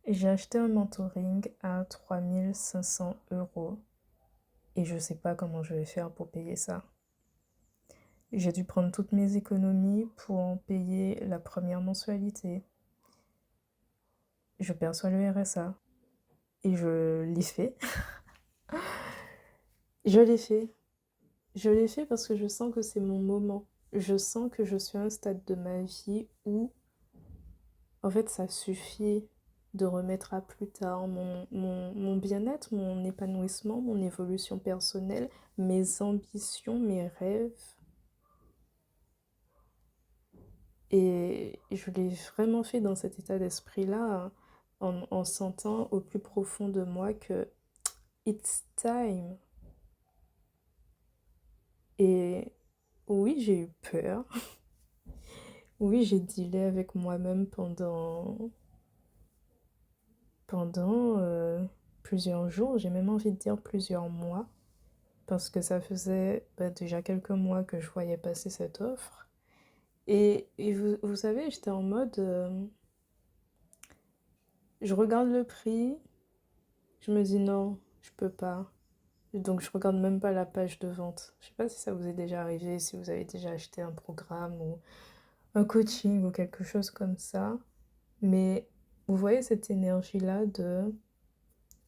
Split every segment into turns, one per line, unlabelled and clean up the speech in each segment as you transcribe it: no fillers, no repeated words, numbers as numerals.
J'ai acheté un mentoring à 3 500 € et je sais pas comment je vais faire pour payer ça. J'ai dû prendre toutes mes économies pour en payer la première mensualité. Je perçois le RSA et je l'ai fait. Je l'ai fait. Je l'ai fait parce que je sens que c'est mon moment. Je sens que je suis à un stade de ma vie où, en fait, ça suffit de remettre à plus tard mon bien-être, mon épanouissement, mon évolution personnelle, mes ambitions, mes rêves. Et je l'ai vraiment fait dans cet état d'esprit-là, en sentant au plus profond de moi que it's time. Et oui, j'ai eu peur. Oui, j'ai dealé avec moi-même pendant plusieurs jours. J'ai même envie de dire plusieurs mois. Parce que ça faisait déjà quelques mois que je voyais passer cette offre. Et vous savez, j'étais en mode, je regarde le prix, je me dis non, je peux pas. Donc je regarde même pas la page de vente. Je sais pas si ça vous est déjà arrivé, si vous avez déjà acheté un programme ou un coaching ou quelque chose comme ça. Mais vous voyez cette énergie-là de,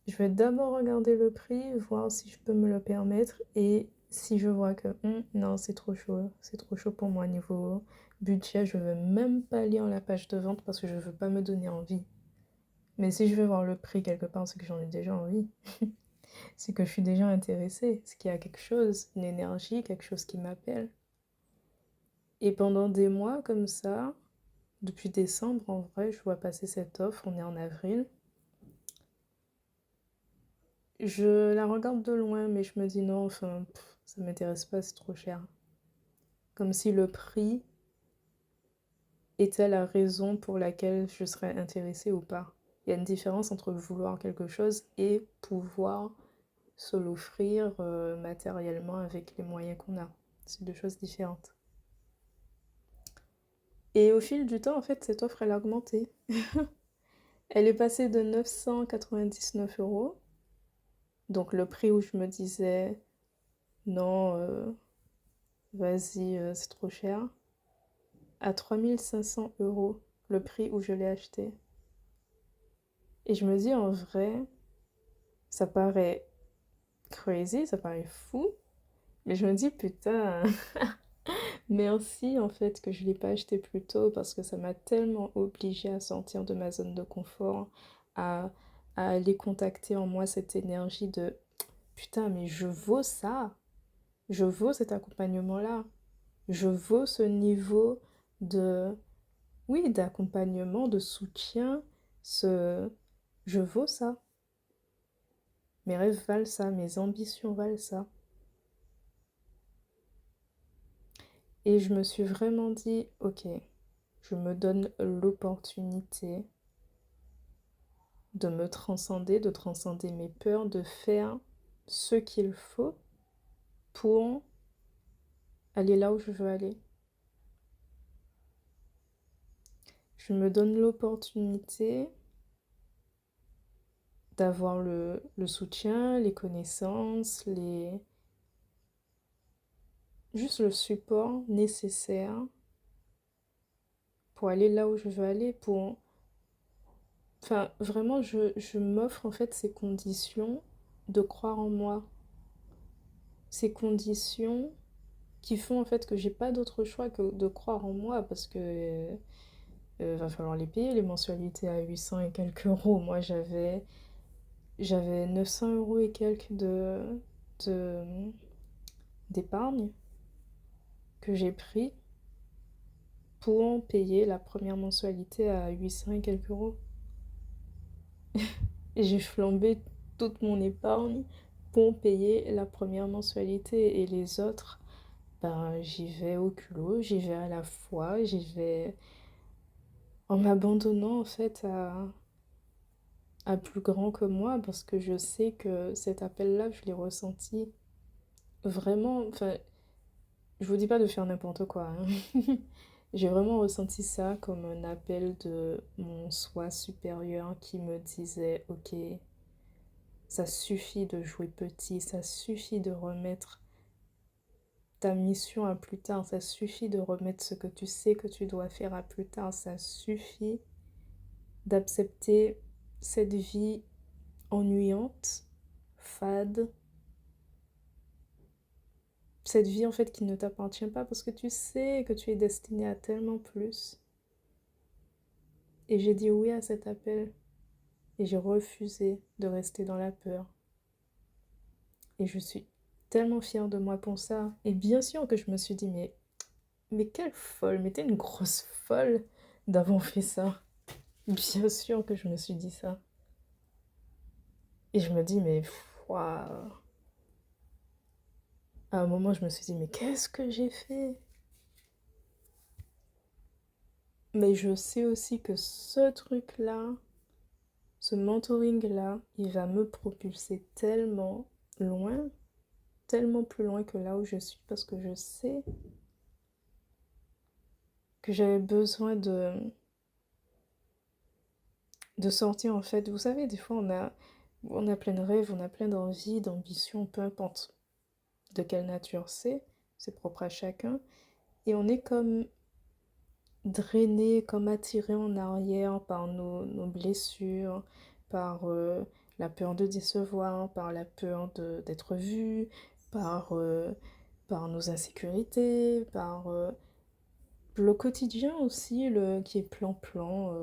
je vais d'abord regarder le prix, voir si je peux me le permettre et si je vois que non, c'est trop chaud pour moi niveau budget, je veux même pas lire la page de vente parce que je veux pas me donner envie. Mais si je veux voir le prix quelque part, c'est que j'en ai déjà envie. C'est que je suis déjà intéressée, c'est qu'il y a quelque chose, une énergie, quelque chose qui m'appelle. Et pendant des mois comme ça, depuis décembre en vrai, je vois passer cette offre, on est en avril. Je la regarde de loin, mais je me dis non, enfin, ça m'intéresse pas, c'est trop cher. Comme si le prix était la raison pour laquelle je serais intéressée ou pas. Il y a une différence entre vouloir quelque chose et pouvoir se l'offrir matériellement avec les moyens qu'on a. C'est deux choses différentes. Et au fil du temps, en fait, cette offre, elle a augmenté. Elle est passée de 999 €, donc le prix où je me disais non, vas-y, c'est trop cher, à 3 500 € le prix où je l'ai acheté. Et je me dis en vrai, ça paraît crazy, ça paraît fou, mais je me dis putain, merci en fait que je ne l'ai pas acheté plus tôt parce que ça m'a tellement obligée à sortir de ma zone de confort, à, à aller contacter en moi cette énergie de putain, mais je vaux ça, je vaux cet accompagnement-là, je vaux ce niveau de, oui, d'accompagnement, de soutien, ce, je vaux ça. Mes rêves valent ça, mes ambitions valent ça. Et je me suis vraiment dit, ok, je me donne l'opportunité de me transcender, de transcender mes peurs, de faire ce qu'il faut pour aller là où je veux aller. Je me donne l'opportunité d'avoir le soutien, les connaissances, juste le support nécessaire pour aller là où je veux aller, pour... Enfin, vraiment, je m'offre en fait ces conditions de croire en moi. Ces conditions qui font en fait que j'ai pas d'autre choix que de croire en moi parce que va falloir les payer, les mensualités à 800 et quelques euros. Moi, j'avais 900 € et quelques de, d'épargne que j'ai pris pour payer la première mensualité à 800 et quelques euros. Et j'ai flambé toute mon épargne pour payer la première mensualité et les autres, ben, j'y vais au culot, j'y vais à la fois, j'y vais en m'abandonnant en fait à plus grand que moi parce que je sais que cet appel-là, je l'ai ressenti vraiment. Enfin, je vous dis pas de faire n'importe quoi, hein. J'ai vraiment ressenti ça comme un appel de mon soi supérieur qui me disait, ok, ça suffit de jouer petit, ça suffit de remettre ta mission à plus tard, ça suffit de remettre ce que tu sais que tu dois faire à plus tard, ça suffit d'accepter cette vie ennuyante, fade, cette vie en fait qui ne t'appartient pas parce que tu sais que tu es destiné à tellement plus. Et j'ai dit oui à cet appel et j'ai refusé de rester dans la peur. Et je suis tellement fière de moi pour ça. Et bien sûr que je me suis dit, mais quelle folle, mais t'es une grosse folle d'avoir fait ça. Bien sûr que je me suis dit ça. Et je me dis, mais waouh. À un moment, je me suis dit, mais qu'est-ce que j'ai fait? Mais je sais aussi que ce truc-là, ce mentoring-là, il va me propulser tellement loin, tellement plus loin que là où je suis, parce que je sais que j'avais besoin de sortir en fait. Vous savez, des fois, on a plein de rêves, on a plein d'envies, d'ambitions, peu importe de quelle nature c'est propre à chacun. Et on est comme drainé, comme attiré en arrière par nos blessures, par la peur de décevoir, par la peur d'être vu, par, euh, par nos insécurités, par le quotidien aussi, qui est plan-plan,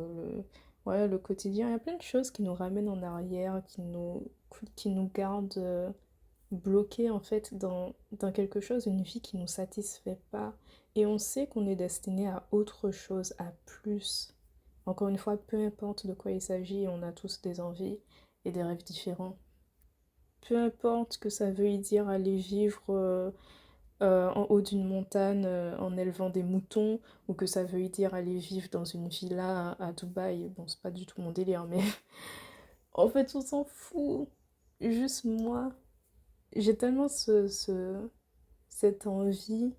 ouais, le quotidien. Il y a plein de choses qui nous ramènent en arrière, qui nous gardent bloqués en fait dans quelque chose, une vie qui ne nous satisfait pas. Et on sait qu'on est destiné à autre chose, à plus. Encore une fois, peu importe de quoi il s'agit, on a tous des envies et des rêves différents. Peu importe que ça veuille dire aller vivre en haut d'une montagne en élevant des moutons, ou que ça veuille dire aller vivre dans une villa à Dubaï. Bon, c'est pas du tout mon délire, mais en fait, on s'en fout. Juste moi, j'ai tellement cette envie,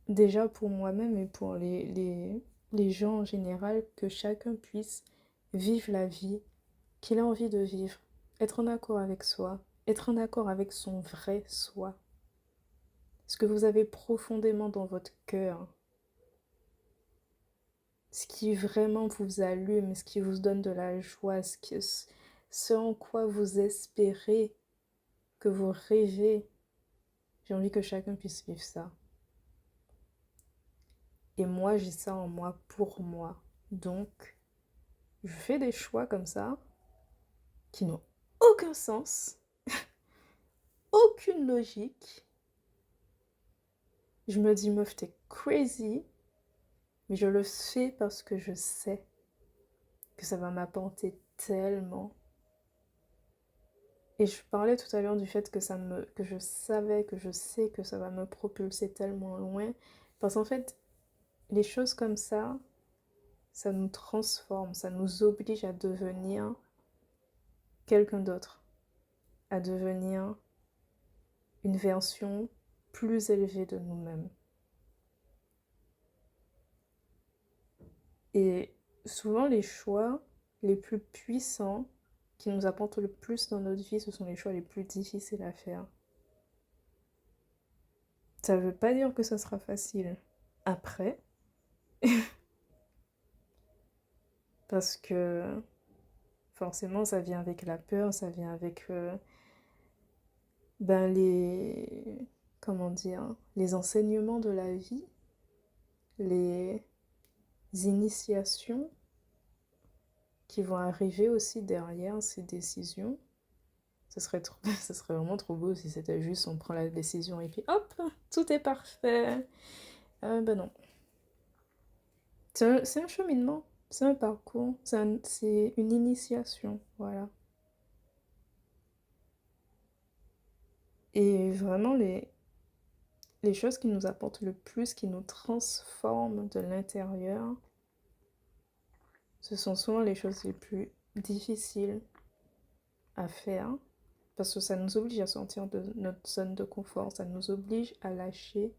déjà pour moi-même et pour les gens en général, que chacun puisse vivre la vie qu'il a envie de vivre, être en accord avec soi, être en accord avec son vrai soi, ce que vous avez profondément dans votre cœur, ce qui vraiment vous allume, ce qui vous donne de la joie, ce en quoi vous espérez, que vous rêvez. J'ai envie que chacun puisse vivre ça. Et moi, j'ai ça en moi pour moi. Donc, je fais des choix comme ça qui n'ont aucun sens, aucune logique. Je me dis, meuf, t'es crazy, mais je le fais parce que je sais que ça va m'apporter tellement. Et je parlais tout à l'heure du fait que je savais, que je sais que ça va me propulser tellement loin. Parce qu'en fait, les choses comme ça nous transforme, ça nous oblige à devenir quelqu'un d'autre, à devenir une version plus élevée de nous-mêmes. Et souvent, les choix les plus puissants qui nous apportent le plus dans notre vie, ce sont les choix les plus difficiles à faire. Ça ne veut pas dire que ça sera facile après, parce que forcément, ça vient avec la peur, ça vient avec ben comment dire, les enseignements de la vie, les initiations qui vont arriver aussi derrière ces décisions. Ce serait vraiment trop beau si c'était juste on prend la décision et puis hop, tout est parfait. Ben non. C'est un cheminement, c'est un parcours, c'est une initiation, voilà. Et vraiment, les choses qui nous apportent le plus, qui nous transforment de l'intérieur, ce sont souvent les choses les plus difficiles à faire, parce que ça nous oblige à sortir de notre zone de confort, ça nous oblige à lâcher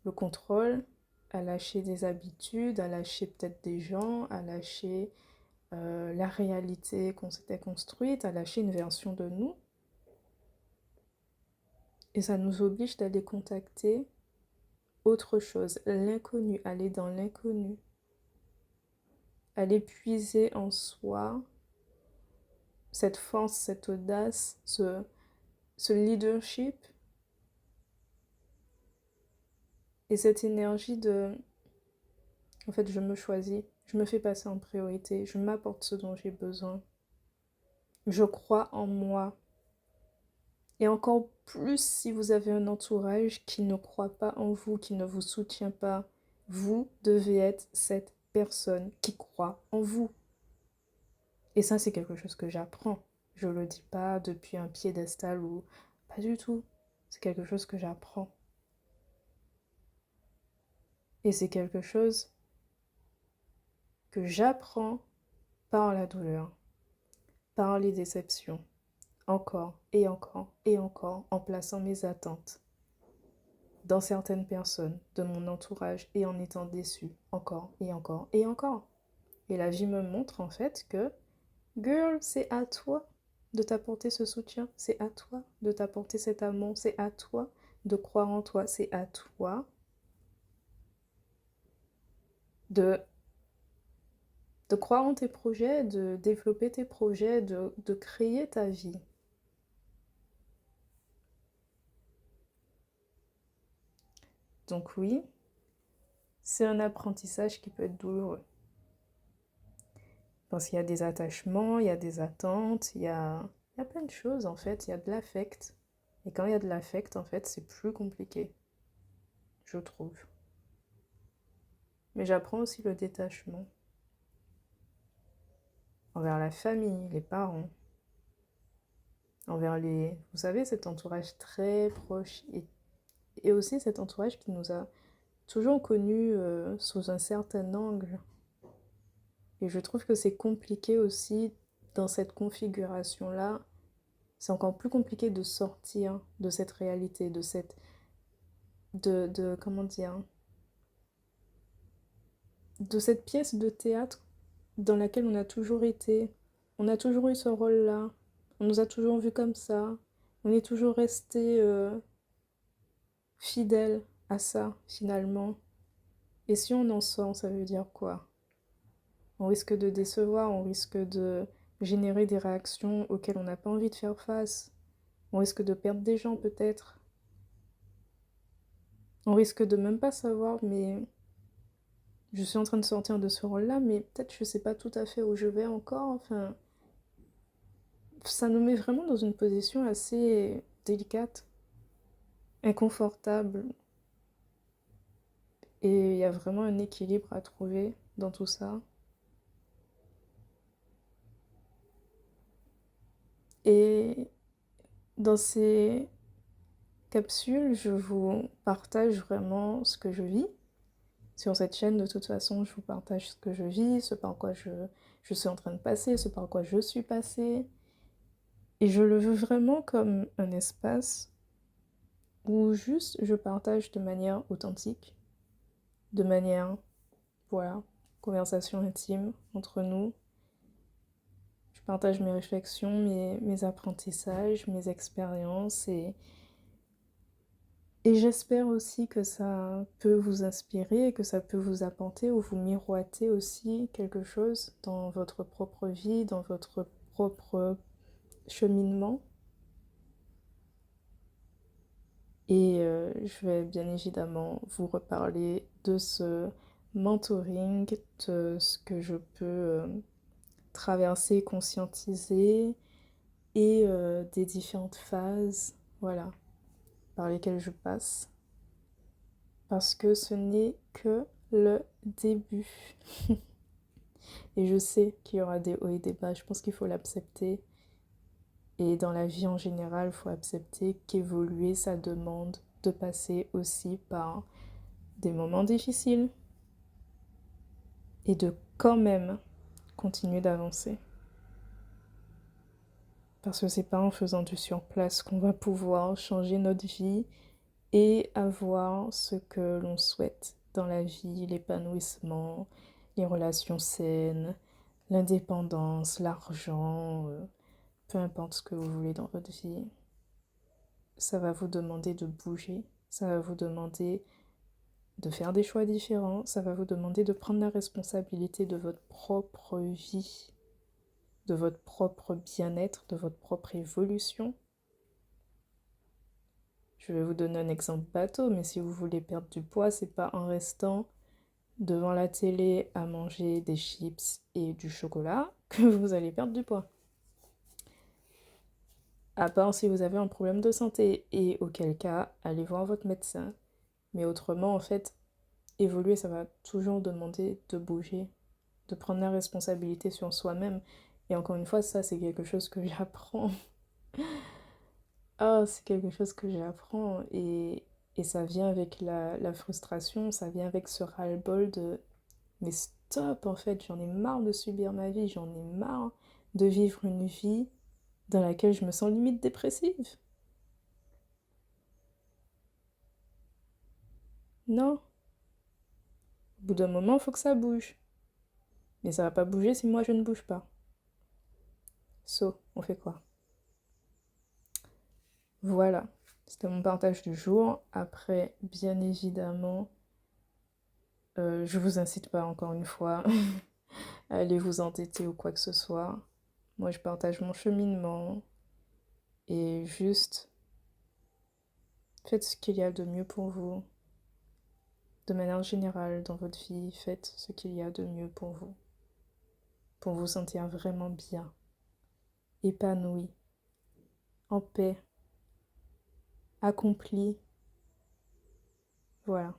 le contrôle, à lâcher des habitudes, à lâcher peut-être des gens, à lâcher la réalité qu'on s'était construite, à lâcher une version de nous. Et ça nous oblige d'aller contacter autre chose, l'inconnu, aller dans l'inconnu, aller puiser en soi cette force, cette audace, ce leadership et cette énergie de, en fait, je me choisis, je me fais passer en priorité, je m'apporte ce dont j'ai besoin, je crois en moi. Et encore plus si vous avez un entourage qui ne croit pas en vous, qui ne vous soutient pas, vous devez être cette personne qui croit en vous. Et ça, c'est quelque chose que j'apprends. Je le dis pas depuis un piédestal ou pas du tout. C'est quelque chose que j'apprends. Et c'est quelque chose que j'apprends par la douleur, par les déceptions, encore et encore et encore, en plaçant mes attentes dans certaines personnes de mon entourage et en étant déçue encore et encore et encore. Et la vie me montre en fait que, girl, c'est à toi de t'apporter ce soutien, c'est à toi de t'apporter cet amour, c'est à toi de croire en toi, c'est à toi de, de croire en tes projets, de développer tes projets, de créer ta vie. Donc oui, c'est un apprentissage qui peut être douloureux. Parce qu'il y a des attachements, il y a des attentes, il y a plein de choses en fait, il y a de l'affect. Et quand il y a de l'affect, en fait, c'est plus compliqué, je trouve. Mais j'apprends aussi le détachement envers la famille, les parents, envers vous savez, cet entourage très proche et aussi cet entourage qui nous a toujours connus sous un certain angle. Et je trouve que c'est compliqué aussi dans cette configuration-là. C'est encore plus compliqué de sortir de cette réalité, de cette... comment dire, de cette pièce de théâtre dans laquelle on a toujours été. On a toujours eu ce rôle-là. On nous a toujours vus comme ça. On est toujours resté fidèle à ça, finalement. Et si on en sort, ça veut dire quoi? On risque de décevoir, on risque de générer des réactions auxquelles on n'a pas envie de faire face. On risque de perdre des gens, peut-être. On risque de même pas savoir, mais je suis en train de sortir de ce rôle-là, mais peut-être je sais pas tout à fait où je vais encore. Enfin, ça nous met vraiment dans une position assez délicate, inconfortable. Et il y a vraiment un équilibre à trouver dans tout ça. Et dans ces capsules, je vous partage vraiment ce que je vis. Sur cette chaîne, de toute façon, je vous partage ce que je vis, ce par quoi je suis en train de passer, ce par quoi je suis passée. Et je le veux vraiment comme un espace où juste je partage de manière authentique, de manière, voilà, conversation intime entre nous. Je partage mes réflexions, mes apprentissages, mes expériences et j'espère aussi que ça peut vous inspirer, que ça peut vous apporter ou vous miroiter aussi quelque chose dans votre propre vie, dans votre propre cheminement. Et je vais bien évidemment vous reparler de ce mentoring, de ce que je peux traverser, conscientiser et des différentes phases, voilà, par lesquelles je passe. Parce que ce n'est que le début. Et je sais qu'il y aura des hauts et des bas, je pense qu'il faut l'accepter. Et dans la vie en général, il faut accepter qu'évoluer, ça demande de passer aussi par des moments difficiles et de quand même continuer d'avancer. Parce que c'est pas en faisant du surplace qu'on va pouvoir changer notre vie et avoir ce que l'on souhaite dans la vie, l'épanouissement, les relations saines, l'indépendance, l'argent, peu importe ce que vous voulez dans votre vie, ça va vous demander de bouger, ça va vous demander de faire des choix différents, ça va vous demander de prendre la responsabilité de votre propre vie, de votre propre bien-être, de votre propre évolution. Je vais vous donner un exemple bateau, mais si vous voulez perdre du poids, c'est pas en restant devant la télé à manger des chips et du chocolat que vous allez perdre du poids. À part si vous avez un problème de santé, et auquel cas, allez voir votre médecin. Mais autrement, en fait, évoluer, ça va toujours demander de bouger, de prendre la responsabilité sur soi-même. Et encore une fois, ça, c'est quelque chose que j'apprends. Ah, c'est quelque chose que j'apprends. Et ça vient avec la frustration, ça vient avec ce ras-le-bol de mais stop, en fait, j'en ai marre de subir ma vie, j'en ai marre de vivre une vie dans laquelle je me sens limite dépressive. Non, au bout d'un moment, il faut que ça bouge. Mais ça va pas bouger si moi je ne bouge pas. So, on fait quoi? Voilà, c'était mon partage du jour. Après, bien évidemment, je vous incite pas encore une fois à aller vous entêter ou quoi que ce soit. Moi, je partage mon cheminement et juste faites ce qu'il y a de mieux pour vous. De manière générale, dans votre vie, faites ce qu'il y a de mieux pour vous sentir vraiment bien, épanoui, en paix, accompli. Voilà.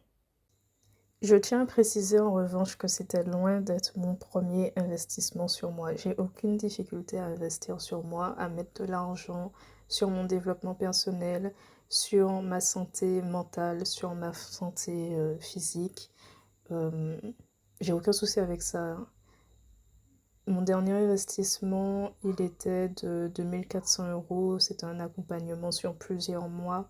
Je tiens à préciser en revanche que c'était loin d'être mon premier investissement sur moi. J'ai aucune difficulté à investir sur moi, à mettre de l'argent sur mon développement personnel, sur ma santé mentale, sur ma santé physique. J'ai aucun souci avec ça. Mon dernier investissement, il était de 2400 €. C'était un accompagnement sur plusieurs mois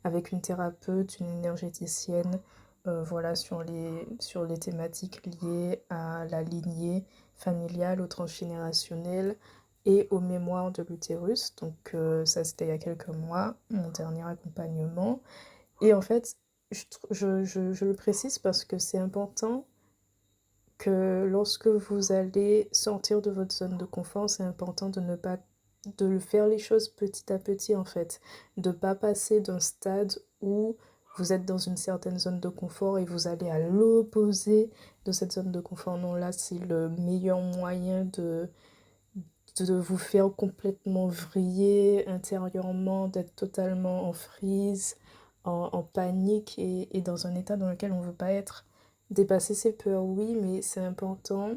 avec une thérapeute, une énergéticienne, voilà, sur les thématiques liées à la lignée familiale, au transgénérationnel et aux mémoires de l'utérus. Donc ça, c'était il y a quelques mois, mon dernier accompagnement. Et en fait, je le précise parce que c'est important que lorsque vous allez sortir de votre zone de confort, c'est important de ne pas de faire les choses petit à petit en fait, de pas passer d'un stade où vous êtes dans une certaine zone de confort et vous allez à l'opposé de cette zone de confort. Non, là c'est le meilleur moyen de vous faire complètement vriller intérieurement, d'être totalement en freeze, en panique et dans un état dans lequel on ne veut pas être. Dépasser ses peurs, oui, mais c'est important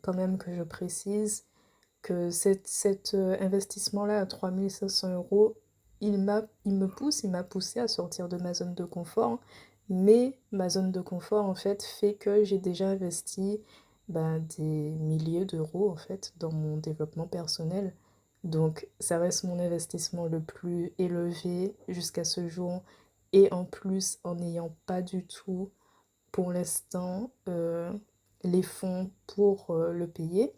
quand même que je précise que cet investissement-là à 3500 €, il m'a poussé à sortir de ma zone de confort, mais ma zone de confort en fait fait que j'ai déjà investi des milliers d'euros en fait dans mon développement personnel. Donc ça reste mon investissement le plus élevé jusqu'à ce jour et en plus en n'ayant pas du tout pour l'instant les fonds pour le payer.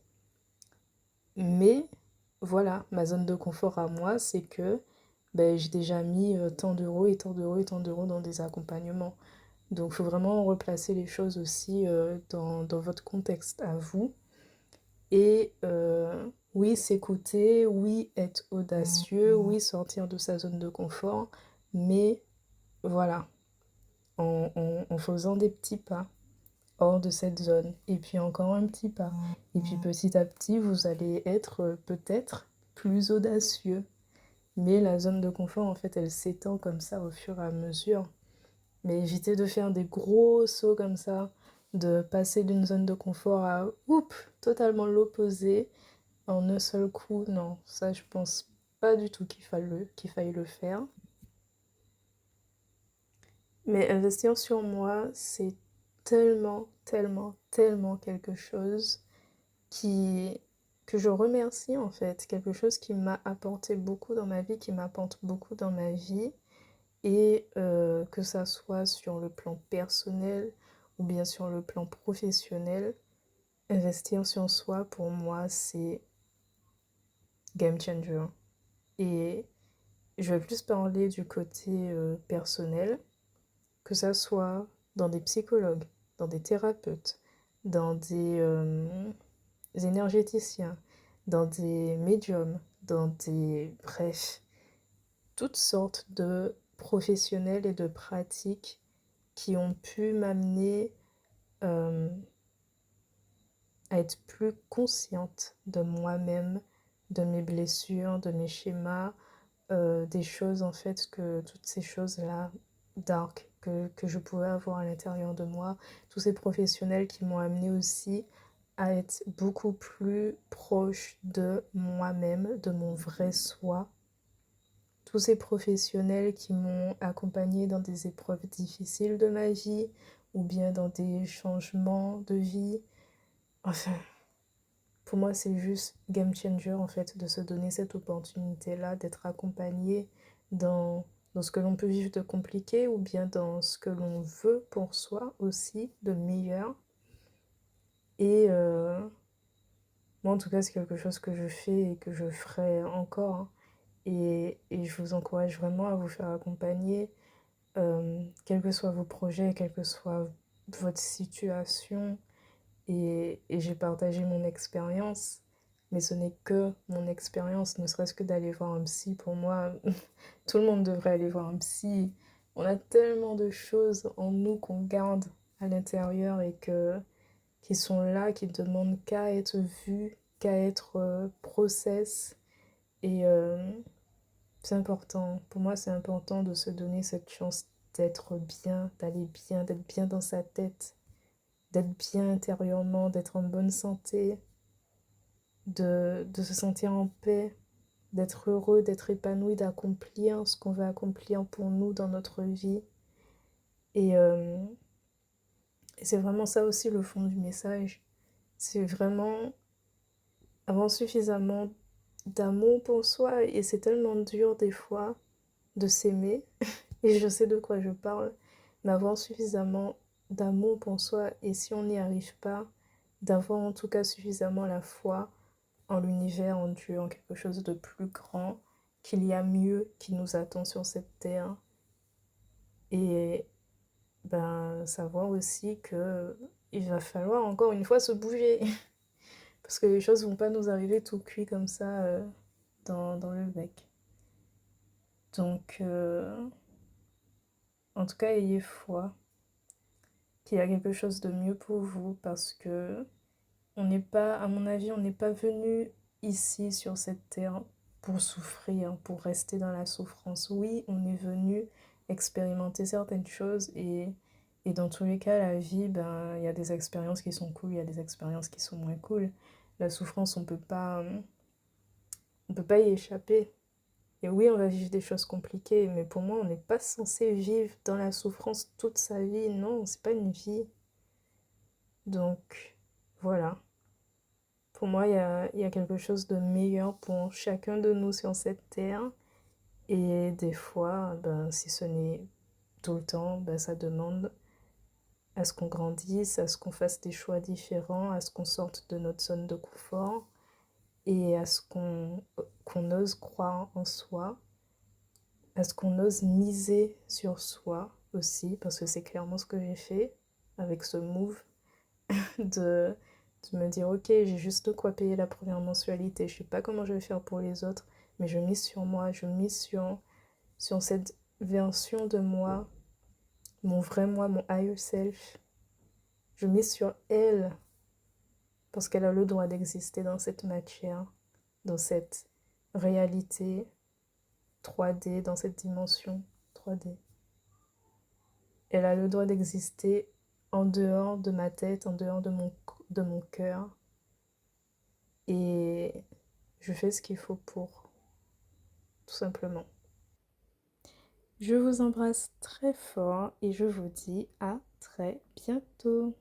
Mais voilà, ma zone de confort à moi, c'est que j'ai déjà mis tant d'euros et tant d'euros et tant d'euros dans des accompagnements. Donc il faut vraiment replacer les choses aussi dans votre contexte à vous. Et oui, s'écouter, oui, être audacieux, oui, sortir de sa zone de confort, mais voilà, en faisant des petits pas hors de cette zone. Et puis encore un petit pas. Et puis petit à petit, vous allez être peut-être plus audacieux. Mais la zone de confort, en fait, elle s'étend comme ça au fur et à mesure. Mais évitez de faire des gros sauts comme ça, de passer d'une zone de confort à, totalement l'opposé en un seul coup. Non, ça, je pense pas du tout qu'il faille le faire. Mais investir sur moi, c'est tellement, tellement, tellement quelque chose qui que je remercie en fait, quelque chose qui m'a apporté beaucoup dans ma vie, qui m'apporte beaucoup dans ma vie, et que ça soit sur le plan personnel ou bien sur le plan professionnel, investir sur soi, pour moi, c'est game changer. Et je vais plus parler du côté personnel, que ça soit dans des psychologues, dans des thérapeutes, dans des énergéticiens, dans des médiums, dans des... Bref, toutes sortes de professionnels et de pratiques qui ont pu m'amener à être plus consciente de moi-même, de mes blessures, de mes schémas, des choses en fait, que toutes ces choses-là, dark, que je pouvais avoir à l'intérieur de moi, tous ces professionnels qui m'ont amené aussi à être beaucoup plus proche de moi-même, de mon vrai soi. Tous ces professionnels qui m'ont accompagnée dans des épreuves difficiles de ma vie ou bien dans des changements de vie. Enfin, pour moi, c'est juste game changer en fait de se donner cette opportunité-là, d'être accompagné dans ce que l'on peut vivre de compliqué ou bien dans ce que l'on veut pour soi aussi, de meilleur. Et moi, en tout cas, c'est quelque chose que je fais et que je ferai encore, hein. Et je vous encourage vraiment à vous faire accompagner, quels que soient vos projets, quelle que soit votre situation. Et j'ai partagé mon expérience, mais ce n'est que mon expérience, ne serait-ce que d'aller voir un psy. Pour moi, tout le monde devrait aller voir un psy. On a tellement de choses en nous qu'on garde à l'intérieur et qui sont là, qui ne demandent qu'à être vues, qu'à être process. Et c'est important. Pour moi, c'est important de se donner cette chance d'être bien, d'aller bien, d'être bien dans sa tête, d'être bien intérieurement, d'être en bonne santé, de se sentir en paix, d'être heureux, d'être épanoui, d'accomplir ce qu'on veut accomplir pour nous dans notre vie. Et, euh, et c'est vraiment ça aussi le fond du message. C'est vraiment avoir suffisamment d'amour pour soi. Et c'est tellement dur des fois de s'aimer. Et je sais de quoi je parle. Mais avoir suffisamment d'amour pour soi. Et si on n'y arrive pas, d'avoir en tout cas suffisamment la foi en l'univers, en Dieu, en quelque chose de plus grand, qu'il y a mieux qui nous attend sur cette terre. Et ben, savoir aussi que il va falloir encore une fois se bouger. Parce que les choses vont pas nous arriver tout cuit comme ça dans le bec. Donc, en tout cas, ayez foi qu'il y a quelque chose de mieux pour vous parce que on n'est pas, à mon avis, on n'est pas venu ici sur cette terre pour souffrir, pour rester dans la souffrance. Oui, on est venu expérimenter certaines choses et dans tous les cas, la vie, ben, il y a des expériences qui sont cool, il y a des expériences qui sont moins cool. La souffrance, on peut pas y échapper. Et oui, on va vivre des choses compliquées, mais pour moi, on n'est pas censé vivre dans la souffrance toute sa vie. Non, c'est pas une vie. Donc, voilà. Pour moi, il y a quelque chose de meilleur pour chacun de nous sur cette terre. Et des fois, ben, si ce n'est tout le temps, ben, ça demande à ce qu'on grandisse, à ce qu'on fasse des choix différents, à ce qu'on sorte de notre zone de confort et à ce qu'on ose croire en soi, à ce qu'on ose miser sur soi aussi, parce que c'est clairement ce que j'ai fait avec ce move de, de me dire ok, j'ai juste de quoi payer la première mensualité, je sais pas comment je vais faire pour les autres, mais je mise sur moi, je mise sur cette version de moi, mon vrai moi, mon higher self. Je mise sur elle parce qu'elle a le droit d'exister dans cette matière, dans cette réalité 3D, dans cette dimension 3D. Elle a le droit d'exister en dehors de ma tête, en dehors de mon cœur. Et je fais ce qu'il faut pour, tout simplement. Je vous embrasse très fort et je vous dis à très bientôt.